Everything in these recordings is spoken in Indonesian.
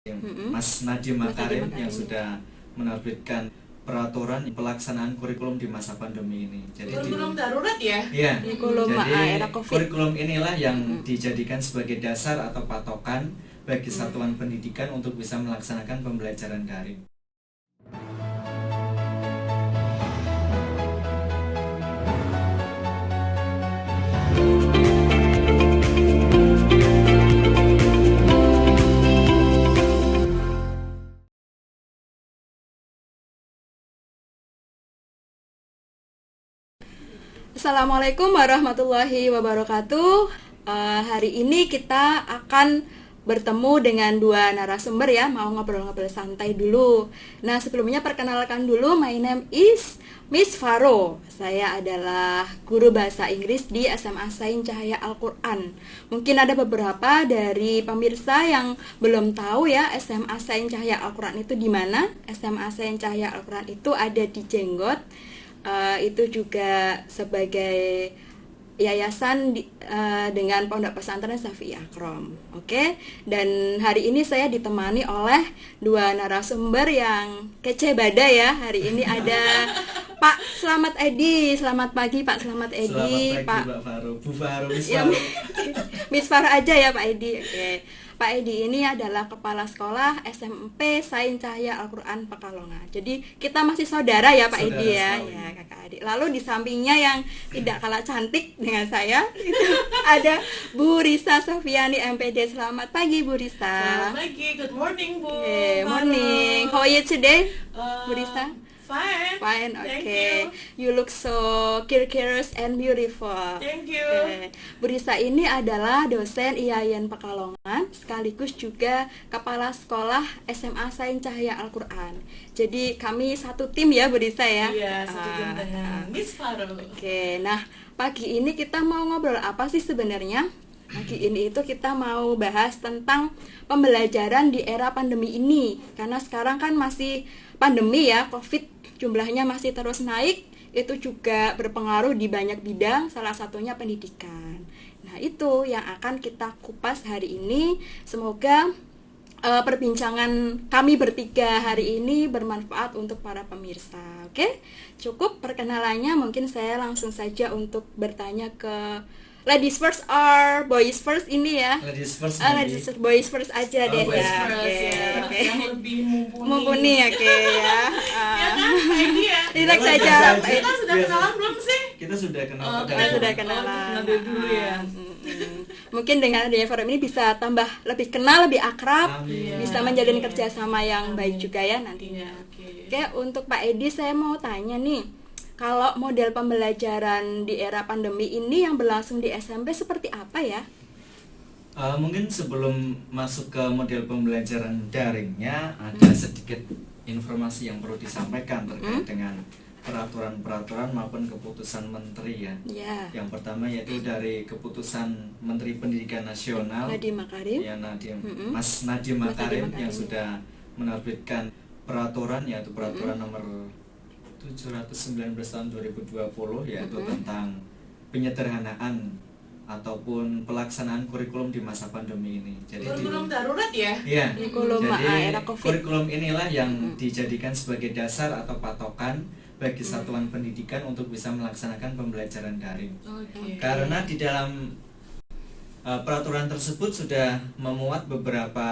Mas Nadiem Mas Nadiem Makarim yang Makarim. sudah menerbitkan peraturan pelaksanaan kurikulum di masa pandemi ini. Jadi Kurikulum darurat ya? iya. Kurikulum Jadi era Covid. kurikulum inilah yang dijadikan sebagai dasar atau patokan bagi satuan pendidikan untuk bisa melaksanakan pembelajaran daring. Assalamualaikum warahmatullahi wabarakatuh. Hari ini kita akan bertemu dengan dua narasumber ya, mau ngobrol-ngobrol santai dulu. Nah, sebelumnya perkenalkan dulu, my name is Miss Faro. Saya adalah guru bahasa Inggris di SMA Sain Cahaya Al-Quran. Mungkin ada beberapa dari pemirsa yang belum tahu ya SMA Sain Cahaya Al-Quran itu di mana. SMA Sain Cahaya Al-Quran itu ada di Jenggot. Itu juga sebagai yayasan dengan Pondok Pesantren Safi Akrom. Oke. Dan hari ini saya ditemani oleh dua narasumber yang kece badai ya. Hari ini ada Pak Slamet Edi. Selamat pagi Pak Slamet Edi. Selamat pagi Pak Faro, Bu Faro, Miss Ya, Faro. Miss Faro aja ya Pak Edi. Oke. Pak Edi ini adalah kepala sekolah SMP Sain Cahaya Al-Quran Pekalongan. Jadi kita masih saudara ya Pak Edi ya, Saudara. ya kakak adik. Lalu di sampingnya yang tidak kalah cantik dengan saya itu ada Bu Risa Sofiani MPD. Selamat pagi Bu Risa. Selamat pagi, good morning Bu. Morning. How are you today, Bu Risa? Fine. Fine, Thank okay. you. You look so curious and beautiful. Thank you. Okay. Bu Risa ini adalah dosen IAIN Pekalongan, sekaligus juga kepala sekolah SMA Sain Cahaya Al-Quran. Jadi kami satu tim ya Bu Risa ya. Iya, satu tim dengan Miss Faro. Oke, nah pagi ini kita mau ngobrol apa sih sebenarnya? Pagi ini itu kita mau bahas tentang pembelajaran di era pandemi ini. Karena sekarang kan masih pandemi ya, COVID jumlahnya masih terus naik. Itu juga berpengaruh di banyak bidang, salah satunya pendidikan. Nah itu yang akan kita kupas hari ini. Semoga perbincangan kami bertiga hari ini bermanfaat untuk para pemirsa. Oke, cukup perkenalannya. Mungkin saya langsung saja untuk bertanya ke ladies first or boys first ini ya. Ladies first. Ladies first, boys first aja deh boys ya. First, Oke, ya. oke. Yang lebih mumpuni. Mumpuni oke ya. Ya kan, Pak Edi ya? Relax Biasa saja. aja. Pak Edi. Kita sudah Biasa. kenalan belum sih? Kita sudah kenal Oh, pada Kita sudah kenalan. kenal dari dulu ya. Mungkin dengan adanya forum ini bisa tambah lebih kenal, lebih akrab, Amin. bisa menjalin kerjasama yang baik juga ya nantinya. Iya, oke. Oke, untuk Pak Edi saya mau tanya nih, kalau model pembelajaran di era pandemi ini yang berlangsung di SMP seperti apa ya? Mungkin sebelum masuk ke model pembelajaran daringnya ada sedikit informasi yang perlu disampaikan terkait dengan peraturan-peraturan maupun keputusan menteri ya. Ya, Yang pertama yaitu dari keputusan Menteri Pendidikan Nasional Nadiem Makarim. ya Nadiem, Mm-mm. Mas Nadiem Mas Nadiem Makarim yang Makarim. sudah menerbitkan peraturan yaitu peraturan nomor 719 tahun 2020 yaitu tentang penyederhanaan ataupun pelaksanaan kurikulum di masa pandemi ini. Jadi Kurikulum darurat ya? iya. Kurikulum Jadi era Covid. kurikulum inilah yang dijadikan sebagai dasar atau patokan bagi satuan pendidikan untuk bisa melaksanakan pembelajaran daring. Oke. Karena di dalam peraturan tersebut sudah memuat beberapa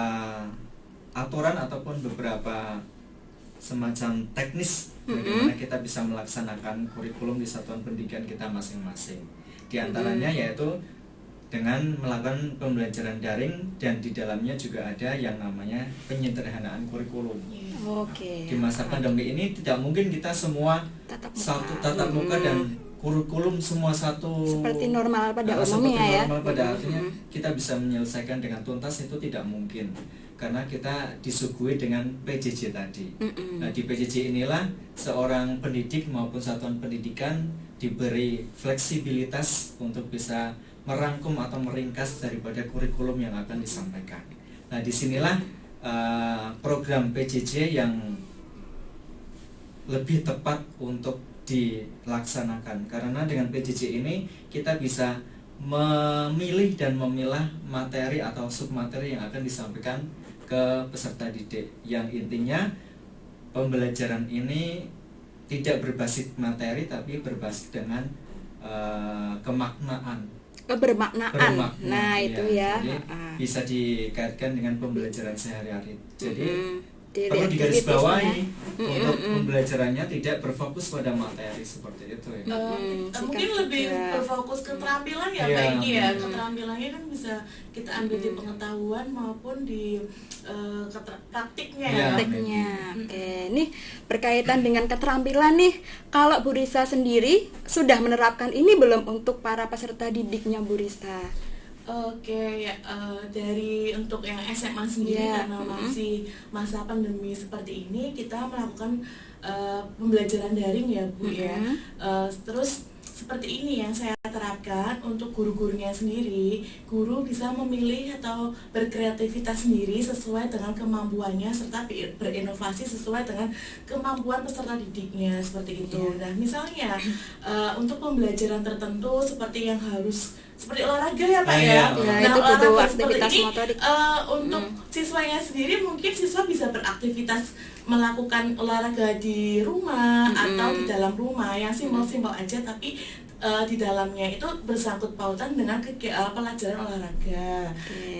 aturan ataupun beberapa semacam teknis bagaimana kita bisa melaksanakan kurikulum di satuan pendidikan kita masing-masing. Di antaranya yaitu dengan melakukan pembelajaran daring dan di dalamnya juga ada yang namanya penyederhanaan kurikulum. Oke. Di masa pandemi ini tidak mungkin kita semua Tatap muka. satu tatap muka dan kurikulum semua satu Seperti normal pada seperti umumnya ya. normal pada artinya kita bisa menyelesaikan dengan tuntas itu tidak mungkin karena kita disuguhi dengan PJJ tadi. Nah di PJJ inilah seorang pendidik maupun satuan pendidikan diberi fleksibilitas untuk bisa merangkum atau meringkas daripada kurikulum yang akan disampaikan. Nah disinilah program PJJ yang lebih tepat untuk dilaksanakan karena dengan PJJ ini kita bisa memilih dan memilah materi atau submateri yang akan disampaikan ke peserta didik, yang intinya pembelajaran ini tidak berbasis materi tapi berbasis dengan kemaknaan. Bermaknaan. Nah, iya. itu ya. Jadi bisa dikaitkan dengan pembelajaran sehari-hari. Jadi Dari perlu aktivitasnya. digarisbawahi untuk pembelajarannya tidak berfokus pada materi seperti itu ya. Mungkin lebih berfokus ke keterampilan ya Iya. Pak Egi ya. Keterampilannya kan bisa kita ambil di pengetahuan maupun di praktiknya ya. Iya. Prakteknya. Oke, nih berkaitan dengan keterampilan nih. Kalau Bu Risa sendiri sudah menerapkan ini belum untuk para peserta didiknya Bu Risa? Oke, ya, dari untuk yang SMA sendiri Ya, karena masih masa pandemi seperti ini, kita melakukan pembelajaran daring ya Bu ya. Terus seperti ini yang saya terapkan untuk guru-gurunya sendiri. Guru bisa memilih atau berkreativitas sendiri sesuai dengan kemampuannya serta berinovasi sesuai dengan kemampuan peserta didiknya seperti itu. Nah, misalnya untuk pembelajaran tertentu seperti yang harus seperti olahraga ya Pak ya. Ya, Nah, itu butuh olahraga seperti aktivitas ini motorik. untuk siswanya sendiri mungkin siswa bisa beraktivitas melakukan olahraga di rumah atau di dalam rumah yang simpel-simpel aja, tapi di dalamnya itu bersangkut pautan dengan pelajaran olahraga.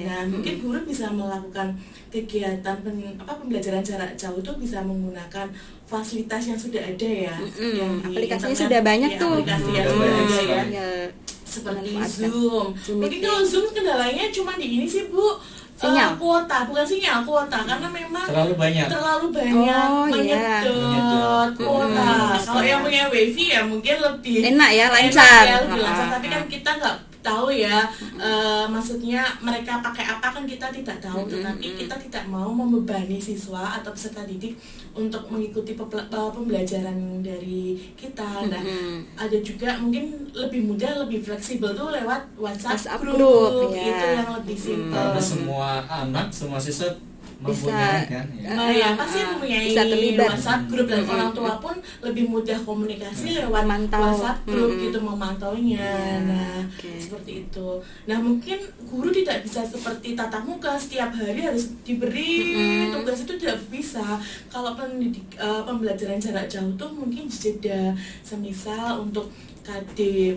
Nah, mungkin guru bisa melakukan kegiatan pembelajaran jarak jauh itu bisa menggunakan fasilitas yang sudah ada ya. Yang di Aplikasinya internet, sudah banyak ya, tuh. aplikasi yang sudah ada ya. Tinggal Seperti manfaatkan. Zoom. Zoom Mungkin meeting. kalau Zoom kendalanya cuma di ini sih Bu. Sinyal. Kuota, bukan sinyal, kuota, karena memang Terlalu banyak. Oh, iya. menyedot kuota. Kalau yang punya wifi ya mungkin lebih Enak ya, lancar. lebih lancar. Tapi kan kita nggak tahu ya, maksudnya mereka pakai apa kan kita tidak tahu. Tetapi kita tidak mau membebani siswa atau peserta didik untuk mengikuti pembelajaran dari kita. Nah, ada juga mungkin lebih mudah, lebih fleksibel tuh lewat WhatsApp group, ya. itu yang lebih simpel. Karena semua anak, semua siswa Bisa, mempunyai kan ya. Ya pasti mempunyai bisa terlibat. WhatsApp grup, dan orang tua pun lebih mudah komunikasi lewat Memantau. WhatsApp grup gitu, memantaunya. Nah, seperti itu. Nah, mungkin guru tidak bisa seperti tatap muka setiap hari harus diberi tugas, itu tidak bisa. Kalau pembelajaran jarak jauh tuh mungkin jeda, semisal untuk KD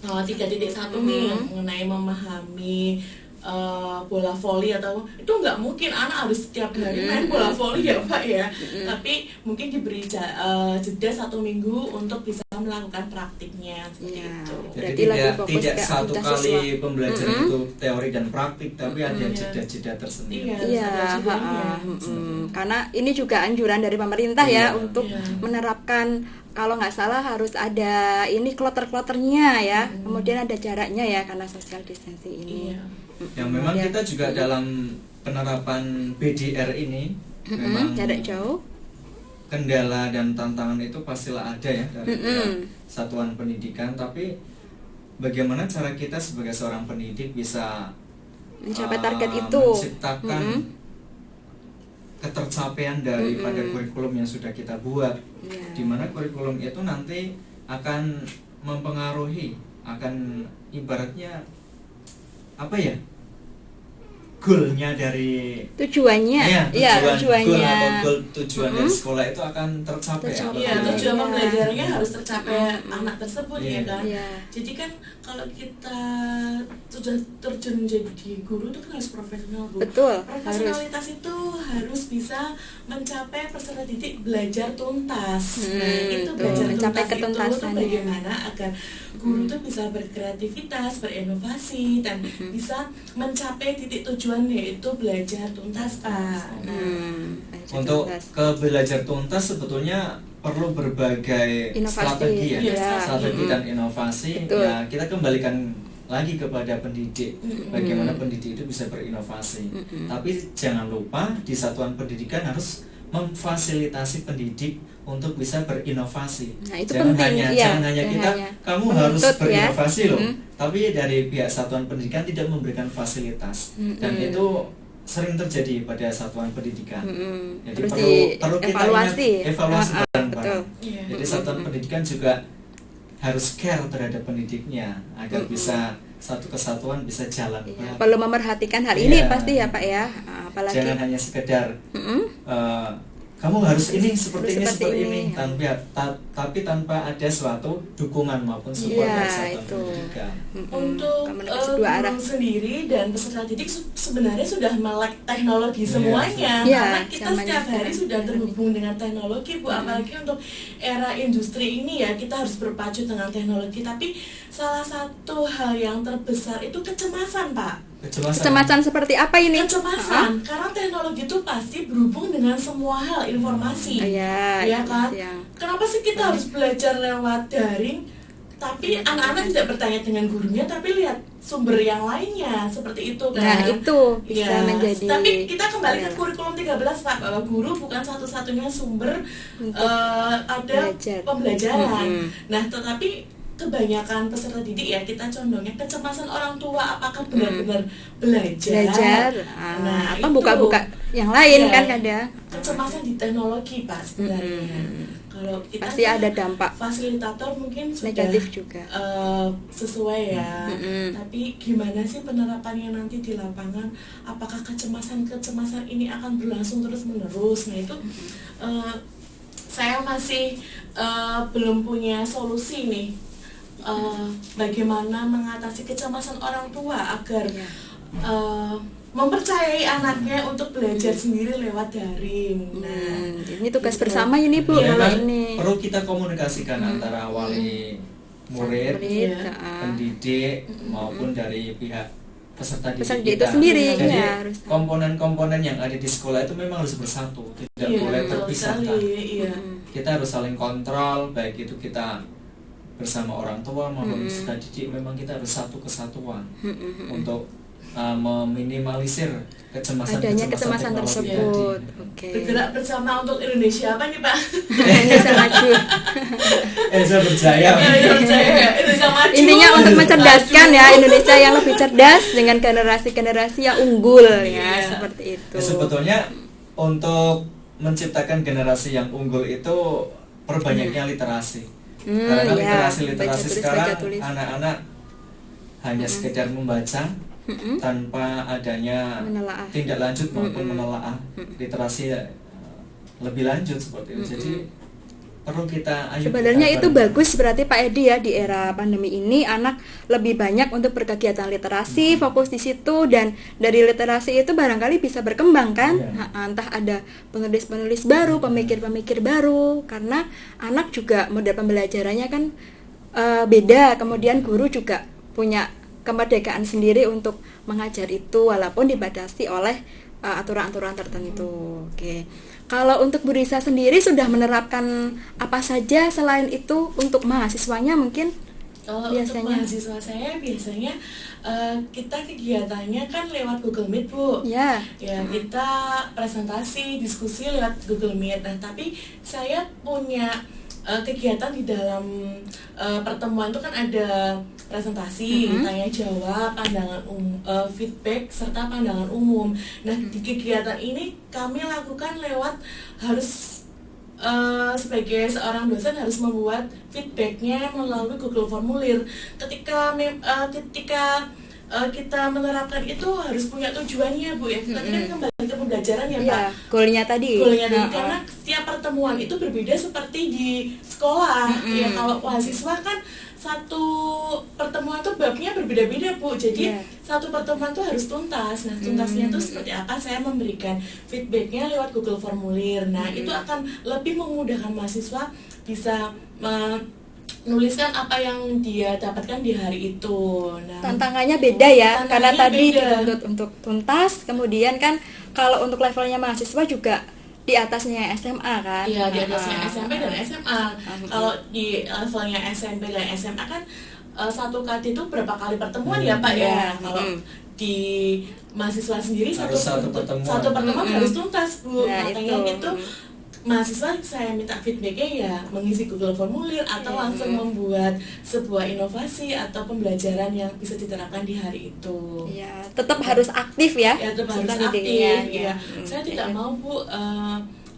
3.1 nih mengenai memahami bola voli, atau itu nggak mungkin anak harus setiap hari main bola voli ya Pak ya. Tapi mungkin diberi jeda 1 minggu untuk bisa melakukan praktiknya seperti Ya. itu. Jadi Berarti lebih tidak fokus tidak ke satu aktivitas kali siswa. pembelajaran itu teori dan praktik, tapi ada jeda-jeda tersendiri. Iya, Iya, ada jedanya. karena ini juga anjuran dari pemerintah ya Iya. untuk Iya. menerapkan, kalau nggak salah harus ada ini kloter-kloternya ya, kemudian ada jaraknya ya karena social distancing ini. Iya. Yang memang kita juga dalam penerapan BDR ini memang Jarak jauh. kendala dan tantangan itu pastilah ada ya dari pihak satuan pendidikan, tapi bagaimana cara kita sebagai seorang pendidik bisa Mencapai target itu. menciptakan ketercapaian daripada kurikulum yang sudah kita buat, Iya. di mana kurikulum itu nanti akan mempengaruhi, akan ibaratnya apa ya, goalnya dari Tujuannya, ya, goal tujuannya. atau goal tujuan dari sekolah itu akan tercapai. Tercapai. Iya, apabila- tujuan Iya. pembelajarannya harus tercapai anak tersebut Iya. ya kan. Iya. Jadi kan kalau kita sudah terjun jadi guru itu kan harus profesional Bu. Betul, harus. Profesionalitas itu harus bisa mencapai peserta didik belajar tuntas. Nah, itu tuh, belajar mencapai tuntas itu ketuntasan. tuh bagaimana agar guru tuh bisa berkreativitas, berinovasi, dan bisa mencapai titik tujuan, yaitu belajar tuntas Pak. Nah, Untuk ke belajar tuntas sebetulnya perlu berbagai Inovasi, strategi ya, iya. strategi dan inovasi. Betul. Ya, kita kembalikan lagi kepada pendidik, bagaimana pendidik itu bisa berinovasi. Tapi jangan lupa di satuan pendidikan harus memfasilitasi pendidik untuk bisa berinovasi. Nah, itu jangan penting, hanya, iya. jangan hanya Jangan kita, hanya kamu menuntut harus ya. berinovasi loh. Tapi dari pihak satuan pendidikan tidak memberikan fasilitas, dan itu sering terjadi pada satuan pendidikan. Jadi Harus perlu kita dievaluasi. ingat, evaluasi bareng-bareng. betul. Iya. Jadi satuan pendidikan juga harus care terhadap pendidiknya agar bisa satu kesatuan bisa jalan. Iya, perlu memerhatikan hal ini Iya. pasti ya Pak ya. Apalagi Jangan hanya sekedar kamu harus ini seperti ini, tapi tanpa ada suatu dukungan maupun support Iya, dari satuan itu. pendidikan. Untuk komunikasi dua arah. guru sendiri dan peserta didik sebenarnya sudah melek teknologi semuanya, Iya, karena kita zamannya setiap hari sekarang. sudah terhubung dengan teknologi Bu, apalagi untuk era industri ini ya kita harus berpacu dengan teknologi. Tapi salah satu hal yang terbesar itu kecemasan Pak. Kecemasan seperti apa ini? Kecemasan, karena teknologi itu pasti berhubung dengan semua hal informasi, Iya, ya kan? yang Kenapa sih kita harus belajar lewat daring? Tapi anak-anak tidak bertanya dengan gurunya, tapi lihat sumber yang lainnya seperti itu kan? Nah, itu bisa Ya, menjadi. tapi kita kembali ke Ya. kurikulum 13 Pak, bahwa guru bukan satu-satunya sumber Untuk ada belajar. pembelajaran. Nah, tetapi kebanyakan peserta didik ya kita condongnya kecemasan orang tua apakah benar-benar belajar. Nah, apa itu buka-buka yang lain Iya. kan kadang. Kecemasan di teknologi Pak sebenarnya. Kalau kita Pasti kan ada dampak fasilitator mungkin sudah negatif juga. sesuai ya. Tapi gimana sih penerapannya nanti di lapangan? Apakah kecemasan ini akan berlangsung terus-menerus? Nah itu saya masih belum punya solusi nih. Bagaimana mengatasi kecemasan orang tua agar mempercayai anaknya untuk belajar sendiri lewat daring. Nah, Ini tugas gitu. bersama ini Bu, Iya. kalau Memang ini. perlu kita komunikasikan antara wali murid, Iya. pendidik maupun dari pihak peserta Peserta didik didik itu kita. sendiri, Jadi ya, harus. komponen-komponen yang ada di sekolah itu memang harus bersatu, tidak Iya, boleh betul terpisahkan. sekali, iya. Kita harus saling kontrol, baik itu kita bersama orang tua maupun peserta didik, memang kita harus satu kesatuan untuk meminimalisir kecemasan Adanya kecemasan teknologi tersebut. tadi. Oke. Bergerak bersama untuk Indonesia apa nih Pak? Indonesia maju. Saya percaya. Indonesia maju. Intinya untuk mencerdaskan ya Indonesia yang lebih cerdas dengan generasi-generasi yang unggul ya, Iya. seperti itu. Ya, sebetulnya untuk menciptakan generasi yang unggul itu perbanyaknya literasi. Karena ya, literasi baca tulis, sekarang baca tulis. anak-anak hanya sekedar membaca tanpa adanya Menelaah. tindak lanjut maupun menelaah literasi lebih lanjut seperti itu. Jadi perlu kita Sebenarnya kita itu bareng. bagus berarti Pak Edi ya, di era pandemi ini anak lebih banyak untuk berkegiatan literasi, fokus di situ, dan dari literasi itu barangkali bisa berkembang kan. Iya. Entah ada penulis-penulis baru, pemikir-pemikir baru, karena anak juga model pembelajarannya kan beda. Kemudian guru juga punya kemerdekaan sendiri untuk mengajar itu walaupun dibatasi oleh aturan-aturan tertentu. Oke. Kalau untuk Bu Risa sendiri sudah menerapkan apa saja selain itu untuk mahasiswanya mungkin? Kalau Biasanya. untuk mahasiswa saya biasanya kita kegiatannya kan lewat Google Meet Bu. Ya. Ya kita presentasi, diskusi lewat Google Meet. Nah tapi saya punya kegiatan di dalam pertemuan itu kan ada presentasi, tanya jawab, pandangan feedback serta pandangan umum. Nah di kegiatan ini kami lakukan lewat harus sebagai seorang dosen harus membuat feedbacknya melalui Google Formulir. Ketika kita menerapkan itu harus punya tujuannya Bu ya. Tadi kan kembali ke pembelajaran ya Pak. Iya, goalnya tadi. Goalnya tadi Nah, karena setiap pertemuan itu berbeda seperti di sekolah. Ya kalau mahasiswa kan satu pertemuan tuh babnya berbeda-beda Bu. Jadi Iya. satu pertemuan tuh harus tuntas. Nah tuntasnya tuh seperti apa? Saya memberikan feedbacknya lewat Google Formulir. Nah itu akan lebih memudahkan mahasiswa bisa menuliskan apa yang dia dapatkan di hari itu. Nah, tantangannya beda ya, karena tantangannya tadi beda. dituntut untuk tuntas, kemudian kan kalau untuk levelnya mahasiswa juga di atasnya SMA kan. Iya, di atasnya SMP dan SMA. Kalau di levelnya SMP dan SMA kan satu KD itu berapa kali pertemuan ya Pak ya? Kalau di mahasiswa sendiri Harus satu pertemuan. satu pertemuan harus tuntas Bu. Nah, Makanya itu. itu mahasiswa saya minta feedbacknya ya mengisi Google Formulir atau langsung membuat sebuah inovasi atau pembelajaran yang bisa diterapkan di hari itu. Iya, tetap harus aktif ya. Ya tetap harus peserta aktif didiknya. ya. Saya tidak mau Bu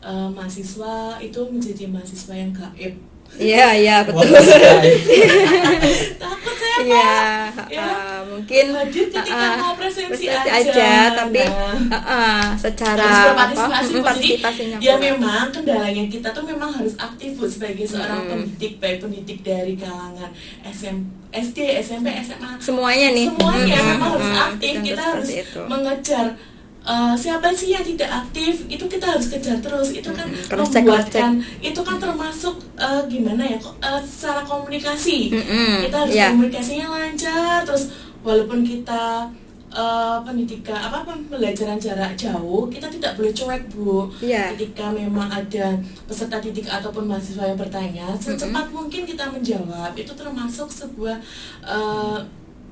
mahasiswa itu menjadi mahasiswa yang gaib. Iya betul. Wah, sekali. Takut saya Iya, Pak. Ya. mungkin Hadir ketika mau presensi aja. aja, tapi secara harus berpartisipasi, Bu. Jadi partisipasinya ya kurang. memang kendalanya kita tuh memang harus aktif, Bu, sebagai seorang Hmm. pendidik, baik pendidik dari kalangan SD, SMP, SMA, Semuanya nih. semuanya memang harus aktif. Tentu Kita harus seperti itu. mengejar siapa sih yang tidak aktif, itu kita harus kejar terus. Itu kan Cross-check, membuatkan, itu kan termasuk gimana ya, secara komunikasi. Kita harus Iya. komunikasinya lancar. Terus walaupun kita pendidikan pembelajaran jarak jauh, kita tidak boleh cuek, Bu. Iya. Ketika memang ada peserta didik ataupun mahasiswa yang bertanya, secepat mungkin kita menjawab. Itu termasuk sebuah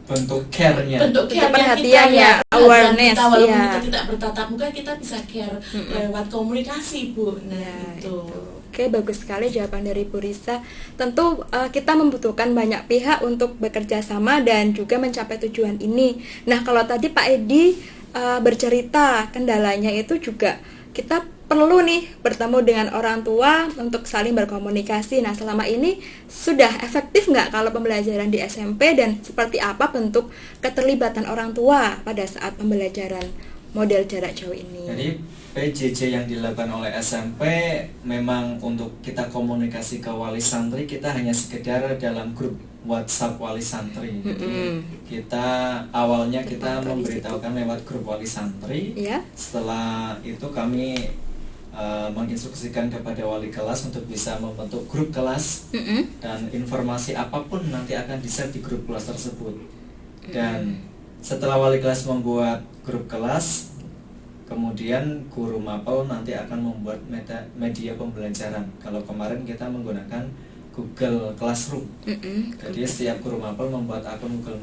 Bentuk care-nya. bentuk care perhatian ya, perhatian awareness, kita, walaupun ya. kita tidak bertatap muka, kita bisa care lewat komunikasi, Bu. Nah, Ya, itu. Oke, bagus sekali jawaban dari Bu Risa. Tentu kita membutuhkan banyak pihak untuk bekerja sama dan juga mencapai tujuan ini. Nah, kalau tadi Pak Edi bercerita kendalanya itu juga kita perlu nih bertemu dengan orang tua untuk saling berkomunikasi. Nah, selama ini sudah efektif nggak kalau pembelajaran di SMP, dan seperti apa bentuk keterlibatan orang tua pada saat pembelajaran model jarak jauh ini? Jadi PJJ yang dilakukan oleh SMP memang untuk kita komunikasi ke wali santri, kita hanya sekedar dalam grup WhatsApp wali santri. Jadi kita awalnya kita Terpantau di situ. memberitahukan lewat grup wali santri. Ya. Setelah itu kami menginstruksikan kepada wali kelas untuk bisa membentuk grup kelas, dan informasi apapun nanti akan di-share di grup kelas tersebut. Dan setelah wali kelas membuat grup kelas, kemudian guru mapel nanti akan membuat media pembelajaran. Kalau kemarin kita menggunakan Google Classroom. Jadi setiap guru mapel membuat akun Google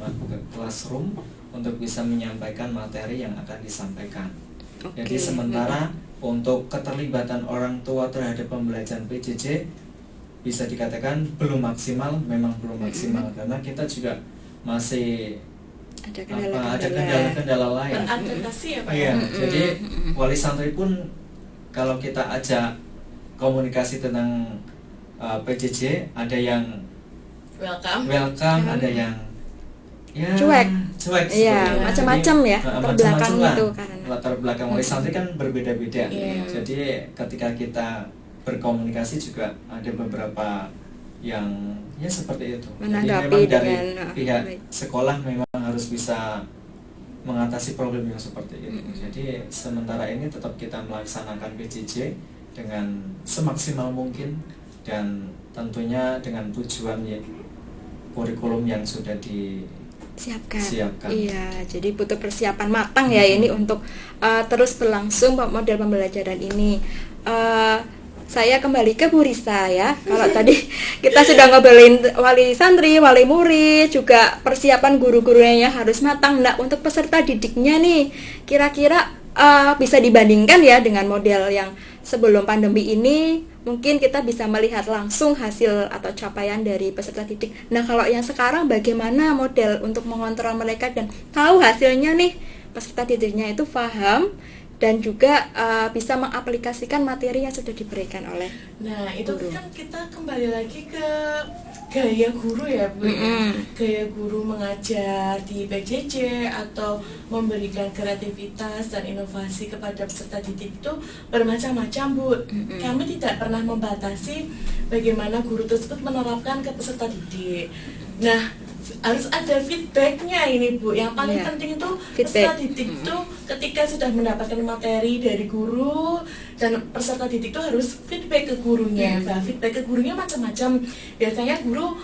Classroom untuk bisa menyampaikan materi yang akan disampaikan. Jadi sementara untuk keterlibatan orang tua terhadap pembelajaran PJJ bisa dikatakan belum maksimal, memang belum maksimal, karena kita juga masih Ada ada kendala-kendala lain. Beradaptasi ya, Pak. Iya, jadi wali santri pun kalau kita ajak komunikasi tentang PJJ, ada yang welcome, ada yang ya Cuek. seperti Iya, itu. macam-macam Jadi, ya, latar belakang macam-macam itu lah. karena. Latar belakang wali santri kan berbeda-beda. Iya. Jadi ketika kita berkomunikasi juga ada beberapa yang ya seperti itu. Jadi Menanggapi memang dari dengan, pihak baik. sekolah memang harus bisa mengatasi problem yang seperti itu. Jadi sementara ini tetap kita melaksanakan PJJ dengan semaksimal mungkin, dan tentunya dengan tujuan ya kurikulum yang sudah siapkan. Iya, jadi butuh persiapan matang ya ini untuk terus berlangsung model pembelajaran ini. Saya kembali ke Bu Risa ya. Kalau tadi kita sudah ngobrolin wali santri, wali murid, juga persiapan guru-gurunya harus matang. Nah, untuk peserta didiknya nih, kira-kira bisa dibandingkan ya dengan model yang sebelum pandemi ini, mungkin kita bisa melihat langsung hasil atau capaian dari peserta didik. Nah, kalau yang sekarang bagaimana model untuk mengontrol mereka dan tahu hasilnya nih, peserta didiknya itu paham dan juga bisa mengaplikasikan materi yang sudah diberikan oleh Nah, itu guru. kan kita kembali lagi ke gaya guru ya, Bu. Gaya guru mengajar di PJJ atau memberikan kreativitas dan inovasi kepada peserta didik itu bermacam-macam, Bu. Kami tidak pernah membatasi bagaimana guru tersebut menerapkan ke peserta didik. Nah, harus ada feedbacknya ini, Bu. Yang paling Iya. penting itu Feedback. peserta didik itu ketika sudah mendapatkan materi dari guru, dan peserta didik itu harus feedback ke gurunya. Nah, feedback ke gurunya macam-macam. Biasanya guru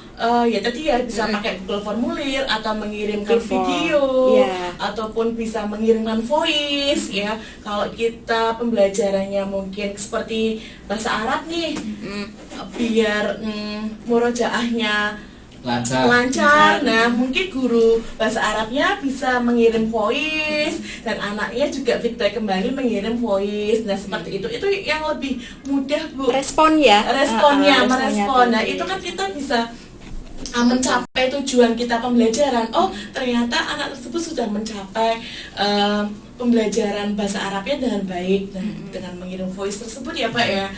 ya tadi ya bisa pakai Google Formulir atau mengirimkan Google Form. video, Iya. ataupun bisa mengirimkan voice ya. Kalau kita pembelajarannya mungkin seperti bahasa Arab nih, biar murojaahnya lancar. Nah, mungkin guru bahasa Arabnya bisa mengirim voice dan anaknya juga feedback kembali mengirim voice. Nah, seperti itu yang lebih mudah, Bu. respon ya. Responnya, Responnya merespon. Nah, tinggi. itu kan kita bisa mencapai tujuan kita pembelajaran. Oh, ternyata anak tersebut sudah mencapai pembelajaran bahasa Arabnya dengan baik, dengan mengirim voice tersebut ya, Pak ya.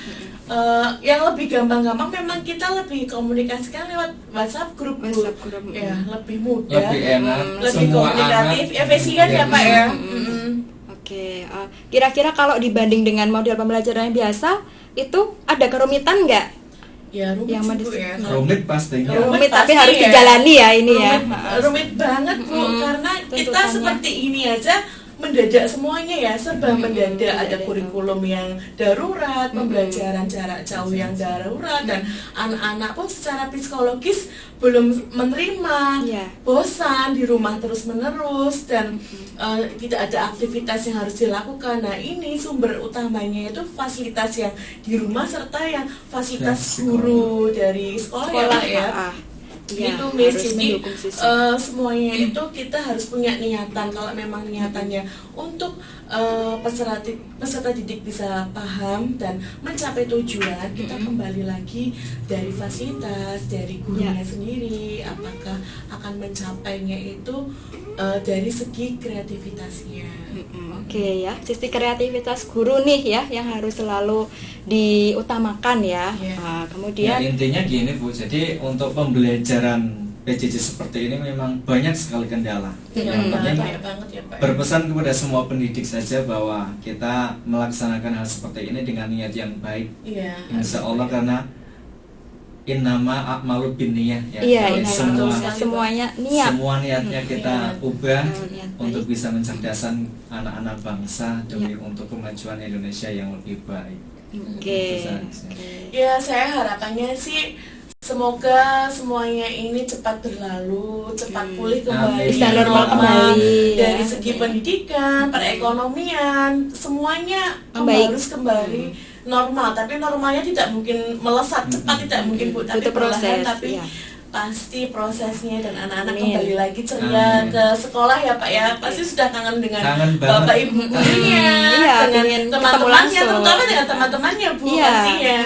yang lebih gampang-gampang memang kita lebih komunikasikan lewat WhatsApp grup Bu. WhatsApp grup. Ya, lebih mudah, Lebih enak, lebih semua komunikatif, anak efisien ya Pak ya. Oke, kira-kira kalau dibanding dengan model pembelajaran yang biasa, itu ada kerumitan nggak? Ya rumit Yang sih, mau Bu ya. Rumit pastinya. Rumit Tapi pasti harus ya. dijalani ya ini ya. Rumit banget Bu, karena kita tuntutannya. seperti ini aja mendadak semuanya ya, serba mendadak. Ada mendadak. kurikulum yang darurat, pembelajaran jarak jauh yang darurat, dan anak-anak pun secara psikologis belum menerima, Iya. bosan di rumah terus menerus, dan tidak ada aktivitas yang harus dilakukan. Nah ini sumber utamanya itu fasilitas yang di rumah serta yang fasilitas guru dari sekolah ya Pak ya. Iya, Itu Miss, harus jadi mendukung siswa. semuanya itu kita harus punya niatan. Kalau memang niatannya untuk peserta didik bisa paham dan mencapai tujuan, kita kembali lagi dari fasilitas, dari gurunya sendiri, apakah akan mencapainya itu dari segi kreativitasnya. Oke ya, sisi kreativitas guru nih ya yang harus selalu diutamakan ya. Iya. Nah, Ya kemudian intinya gini Bu, jadi untuk pembelajaran PJJ seperti ini memang banyak sekali kendala. Iya, Yang penting banyak banget ya Pak. berpesan kepada semua pendidik saja bahwa kita melaksanakan hal seperti ini dengan niat yang baik. Iya. Insya Allah, karena innama a'malu binniyah ya. iya Jadi ini semuanya niat. semua niatnya kita ubah Niat baik. untuk bisa mencerdaskan anak-anak bangsa demi untuk kemajuan Indonesia yang lebih baik. Oke. Itu saja. Ya, saya harapannya sih semoga semuanya ini cepat berlalu, cepat pulih kembali, Amin. Bisa normal kembali, dari ya. segi pendidikan, perekonomian, semuanya Membaik. harus kembali normal. Tapi normalnya tidak mungkin melesat cepat, tidak mungkin Bu, tapi Butuh proses, perlahan, tapi ya. pasti prosesnya, dan anak-anak Amin. kembali lagi ceria Amin. ke sekolah ya Pak ya. Pasti sudah kangen dengan Kangen banget. Bapak Ibu gurunya, Iya, dengan pengen ketemu teman-temannya, langsung. terutama dengan teman-temannya Bu Iya. pastinya.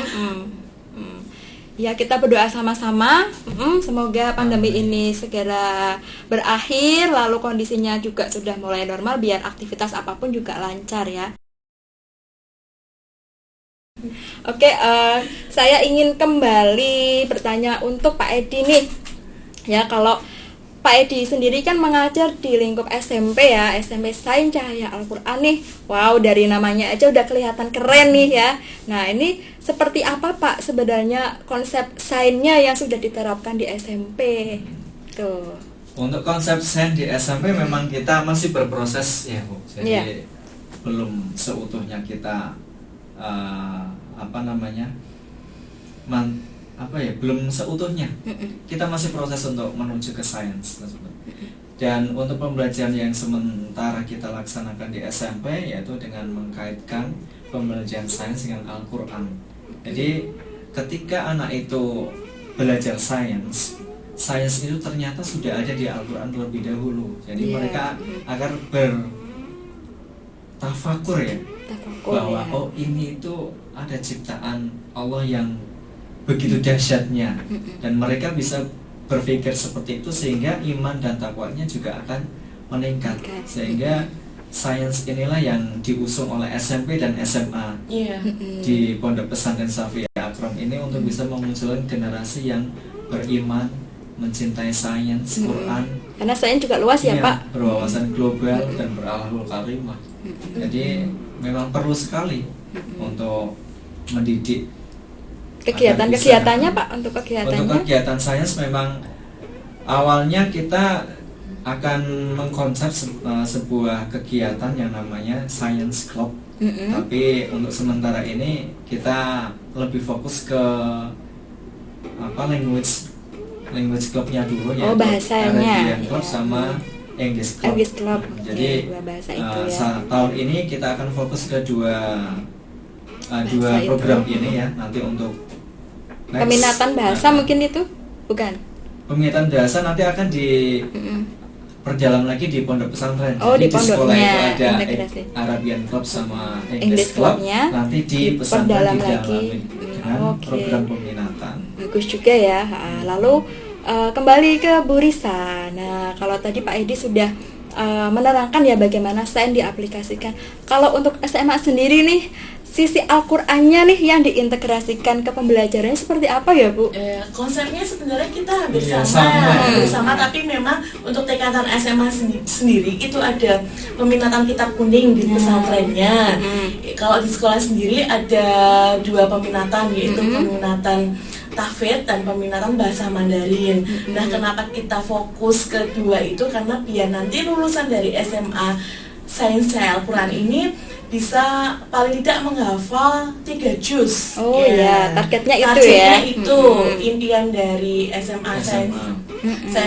Ya, kita berdoa sama-sama. Semoga pandemi ini segera berakhir, lalu kondisinya juga sudah mulai normal biar aktivitas apapun juga lancar ya. Oke, saya ingin kembali bertanya untuk Pak Edi nih. Ya, kalau Pak Edi sendiri kan mengajar di lingkup SMP ya, SMP Sains Cahaya Al-Quran nih. Wow, dari namanya aja udah kelihatan keren nih ya. Nah, ini seperti apa Pak sebenarnya konsep sainsnya yang sudah diterapkan di SMP? Tuh. Untuk konsep sains di SMP memang kita masih berproses ya Bu. Jadi Iya. belum seutuhnya kita belum seutuhnya kita masih proses untuk menuju ke sains tersebut. Dan untuk pembelajaran yang sementara kita laksanakan di SMP yaitu dengan mengkaitkan pembelajaran sains dengan Al-Quran. Jadi ketika anak itu belajar sains itu ternyata sudah ada di Al-Quran terlebih dahulu. Jadi Iya. mereka agar bertafakur ya, bahwa oh ini itu ada ciptaan Allah yang begitu dahsyatnya, dan mereka bisa berpikir seperti itu sehingga iman dan takwanya juga akan meningkat, sehingga sains inilah yang diusung oleh SMP dan SMA Iya. di Pondok Pesantren Safia Akram ini untuk bisa memunculkan generasi yang beriman, mencintai sains, Quran, Karena sains juga luas ya iya, Pak. berwawasan global dan berakhlakul karimah. Jadi memang perlu sekali untuk mendidik. Kegiatannya Pak, untuk Untuk kegiatannya. kegiatan sains memang awalnya kita akan mengkonsep sebuah kegiatan yang namanya Science Club. Tapi untuk sementara ini kita lebih fokus ke language clubnya dulu, Oh, yaitu bahasanya. Arabian Club Iya. sama English Club. English Club. Jadi Oke, dua bahasa itu ya. tahun ini kita akan fokus ke dua Bahasa itu. program ini ya, nanti untuk next. Peminatan bahasa Nah, mungkin itu? Bukan. peminatan bahasa nanti akan perjalanan lagi di pondok pesantren. Oh, Jadi di sekolah pondoknya, itu ada integrasi. Arabian Club sama English English Club. Club-nya Nanti di pesantren diperdalam didalamin lagi. dengan Oke. program peminatan. Bagus juga ya. Lalu kembali ke Bu Risa. Nah, kalau tadi Pak Edi sudah menerangkan ya bagaimana sains diaplikasikan. Kalau untuk SMA sendiri nih, sisi Al-Qur'annya nih yang diintegrasikan ke pembelajarannya seperti apa ya, Bu? Konsepnya sebenarnya kita hampir Iya, sama, tapi memang untuk tingkatan SMA sendiri itu ada peminatan kitab kuning di pesantrennya. Kalau di sekolah sendiri ada 2 peminatan, yaitu peminatan tahfidz dan peminatan bahasa Mandarin. Nah, kenapa kita fokus kedua itu karena biar nanti lulusan dari SMA Sains Cahaya Al-Quran ini bisa paling tidak menghafal 3 juz. Oh ya, targetnya itu Targetnya ya. itu impian dari SMA Sains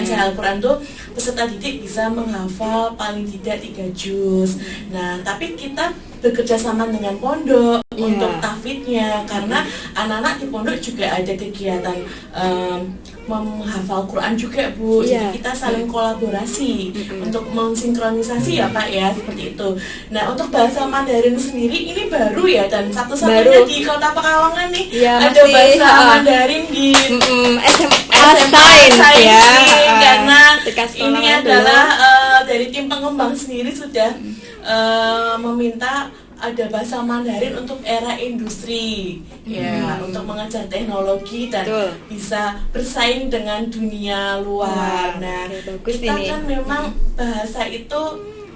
Cahaya Al-Quran tuh peserta didik bisa menghafal paling tidak 3 juz. Nah, tapi kita bekerja sama dengan pondok untuk tahfidznya karena anak-anak di pondok juga ada kegiatan menghafal Quran juga, Bu. Jadi kita saling kolaborasi untuk mensinkronisasi ya Pak ya, seperti itu. Nah, untuk bahasa Mandarin sendiri ini baru ya, dan satu-satunya di Kota Pekalongan nih ada bahasa Mandarin di SMA Sains ya. Karena ini adalah dari tim pengembang sendiri sudah meminta ada bahasa Mandarin untuk era industri ya, untuk mengajar teknologi dan bisa bersaing dengan dunia luar. Nah, kita kan memang bahasa itu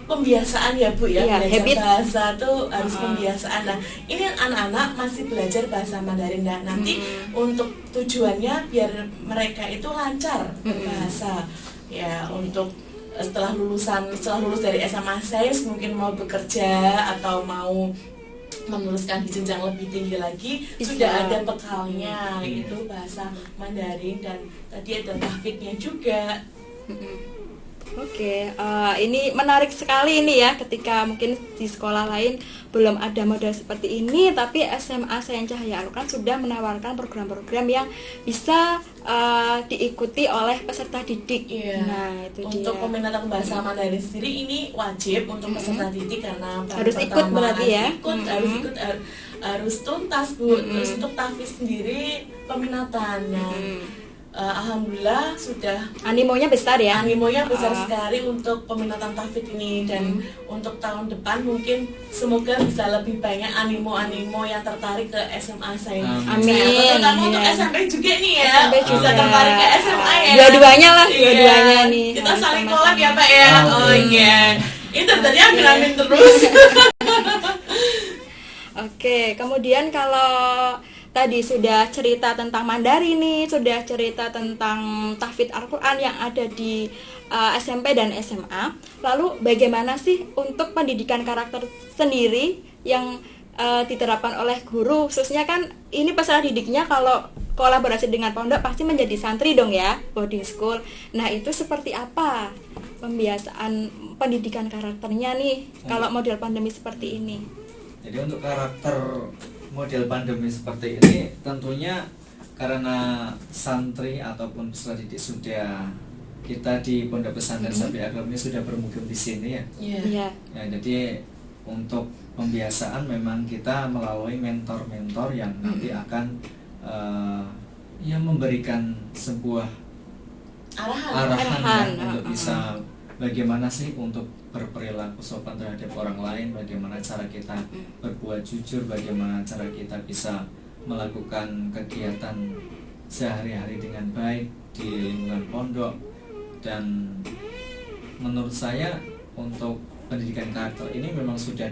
pembiasaan ya Bu ya, belajar bahasa tuh harus pembiasaan. Nah, ini anak-anak masih belajar bahasa Mandarin dan nanti untuk tujuannya biar mereka itu lancar berbahasa ya, untuk setelah lulus dari SMA Sains mungkin mau bekerja atau mau meneruskan di jenjang lebih tinggi lagi sudah ada bekalnya, itu bahasa Mandarin dan tadi ada tahfidznya juga. Oke, ini menarik sekali ini ya, ketika mungkin di sekolah lain belum ada model seperti ini, tapi SMA Sains Cahaya Al-Quran sudah menawarkan program-program yang bisa diikuti oleh peserta didik. Nah, itu untuk peminatan bahasa Mandarin sendiri ini wajib untuk peserta didik karena harus ikut berarti ya. Harus tuntas, Bu. Terus untuk tahfiz sendiri peminatannya. Alhamdulillah sudah animonya besar ya. Animonya besar sekali untuk peminatan tahfidz ini, dan untuk tahun depan mungkin semoga bisa lebih banyak animo yang tertarik ke SMA Sains. Amin. Terutama untuk SMP juga nih ya. Bisa tertarik ke SMA ya. Dua-duanya lah, dua-duanya nih. Kita saling kolab ya Pak ya. Oh iya. Itu tadi amin terus. Oke, kemudian kalau tadi sudah cerita tentang Mandarin nih, sudah cerita tentang tahfidz Al-Quran yang ada di SMP dan SMA. Lalu bagaimana sih untuk pendidikan karakter sendiri yang diterapkan oleh guru? Khususnya kan ini peserta didiknya kalau kolaborasi dengan pondok pasti menjadi santri dong ya, boarding school. Nah, itu seperti apa pembiasaan pendidikan karakternya nih kalau model pandemi seperti ini? Jadi untuk karakter model pandemi seperti ini tentunya karena santri ataupun peserta didik sudah kita di Pondok Pesantren Sapi Aglab ini sudah bermukim di sini ya. Ya, jadi untuk pembiasaan memang kita melalui mentor-mentor yang nanti akan memberikan sebuah arahan untuk bisa bagaimana sih untuk berperilaku sopan terhadap orang lain, bagaimana cara kita berbuat jujur, bagaimana cara kita bisa melakukan kegiatan sehari-hari dengan baik di lingkungan pondok. Dan menurut saya untuk pendidikan karakter ini memang sudah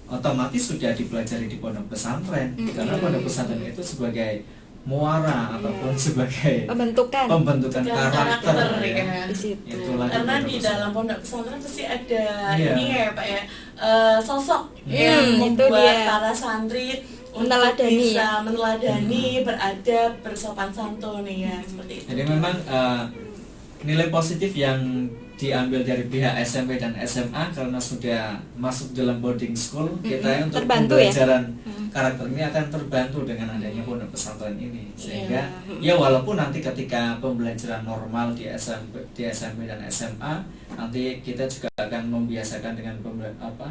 otomatis sudah dipelajari di pondok pesantren, karena pondok pesantren itu sebagai muara ataupun sebagai pembentukan karakter ya. Itulah karena di dalam pondok pesantren pasti ada ini ya Pak ya, sosok yang membuat para santri untuk bisa meneladani, beradab, bersopan santun ya, seperti itu. Jadi memang nilai positif yang diambil dari pihak SMP dan SMA karena sudah masuk dalam boarding school, kita untuk pembelajaran karakter ini akan terbantu dengan adanya pondok pesantren ini, sehingga ya walaupun nanti ketika pembelajaran normal di SMP dan SMA nanti kita juga akan membiasakan dengan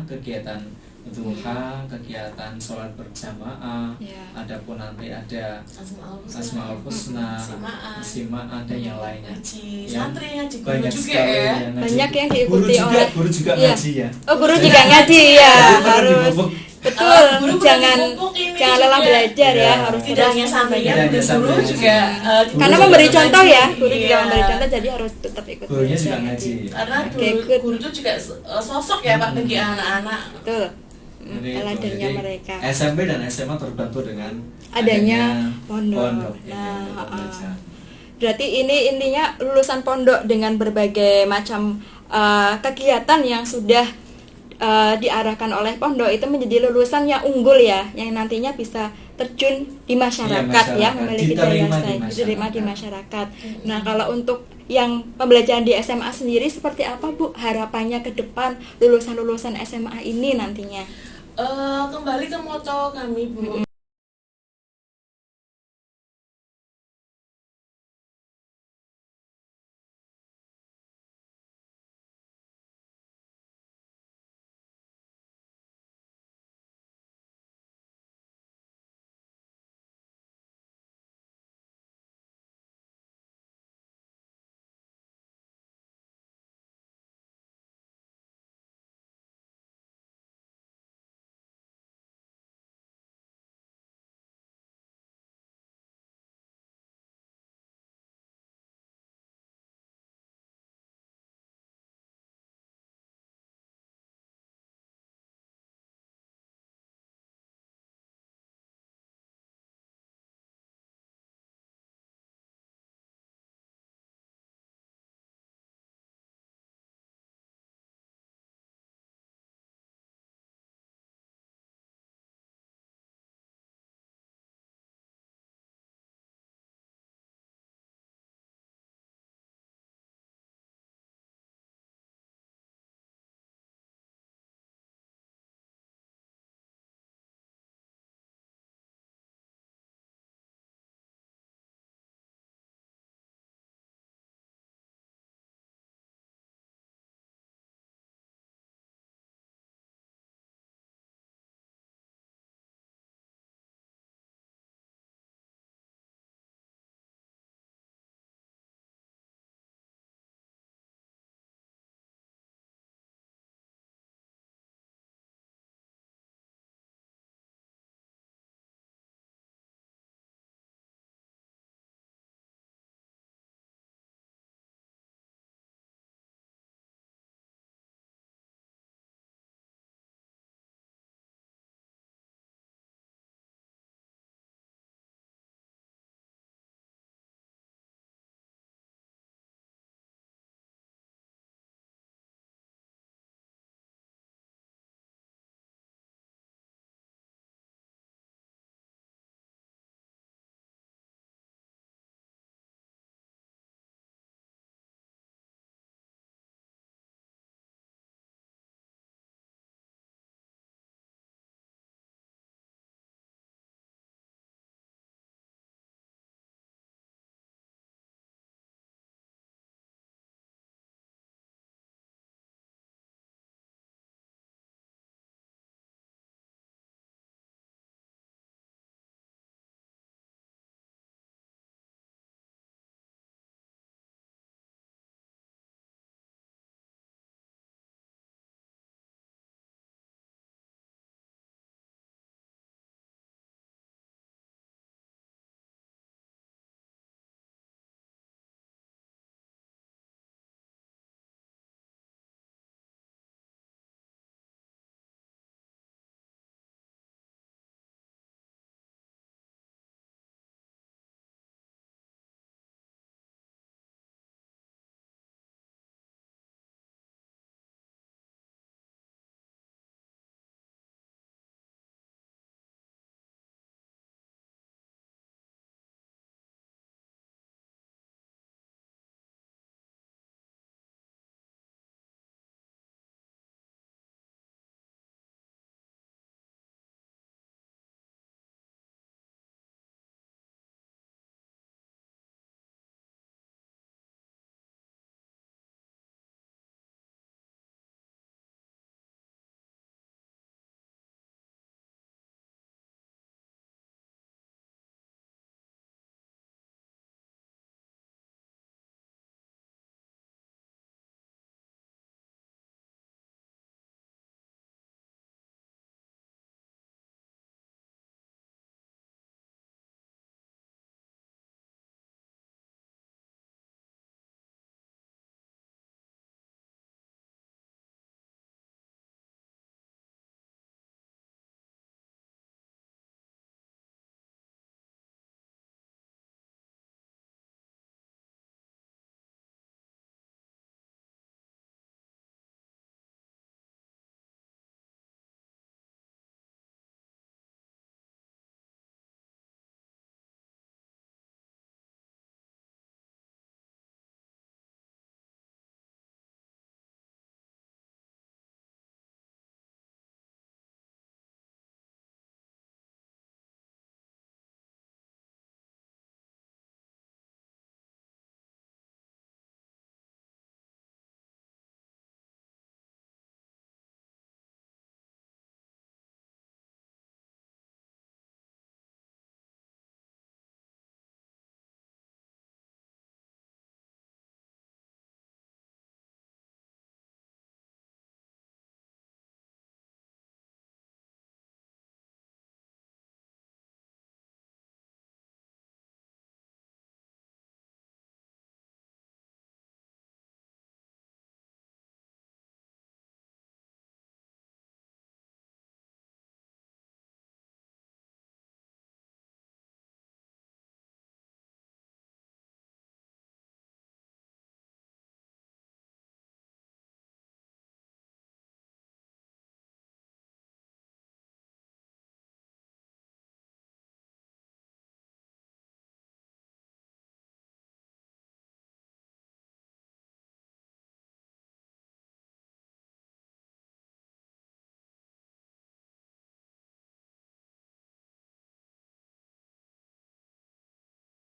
kegiatan duha, kegiatan sholat berjamaah, Ya. adapun nanti ada Asmaul Asmaul Husna, Simaan dan yang lainnya. Ngaji, Yang santri ngaji guru banyak juga sekali ya. yang ngaji. Banyak yang Guru diikuti juga, oleh guru juga Iya. ngaji ya. Oh, guru juga ngaji ya, Jadi perlu harus dipupuk. betul. Guru perlu Jangan dipupuk ini jangan lelah juga. belajar ya, Iya. harus Tidak terus hanya santrinya, Tidak hanya guru santrinya. juga karena Guru memberi juga contoh ya, ngaji. guru juga Iya. memberi contoh, jadi harus tetap ikut Gurunya belajar juga ngaji. Karena Oke, guru, good. guru itu juga sosok ya Pak bagi anak-anak. Betul. Jadi itu. Teladannya Jadi, mereka. SMP dan SMA terbantu dengan adanya pondok. ini Nah, untuk belajar. Berarti ini intinya lulusan pondok dengan berbagai macam kegiatan yang sudah diarahkan oleh pondok itu menjadi lulusan yang unggul ya, yang nantinya bisa terjun di masyarakat, Iya, ya, masyarakat. memiliki Diterima daya di saing, masyarakat. diterima di masyarakat. Nah, kalau untuk yang pembelajaran di SMA sendiri seperti apa Bu harapannya ke depan lulusan-lulusan SMA ini nantinya? Kembali ke moto kami Bu,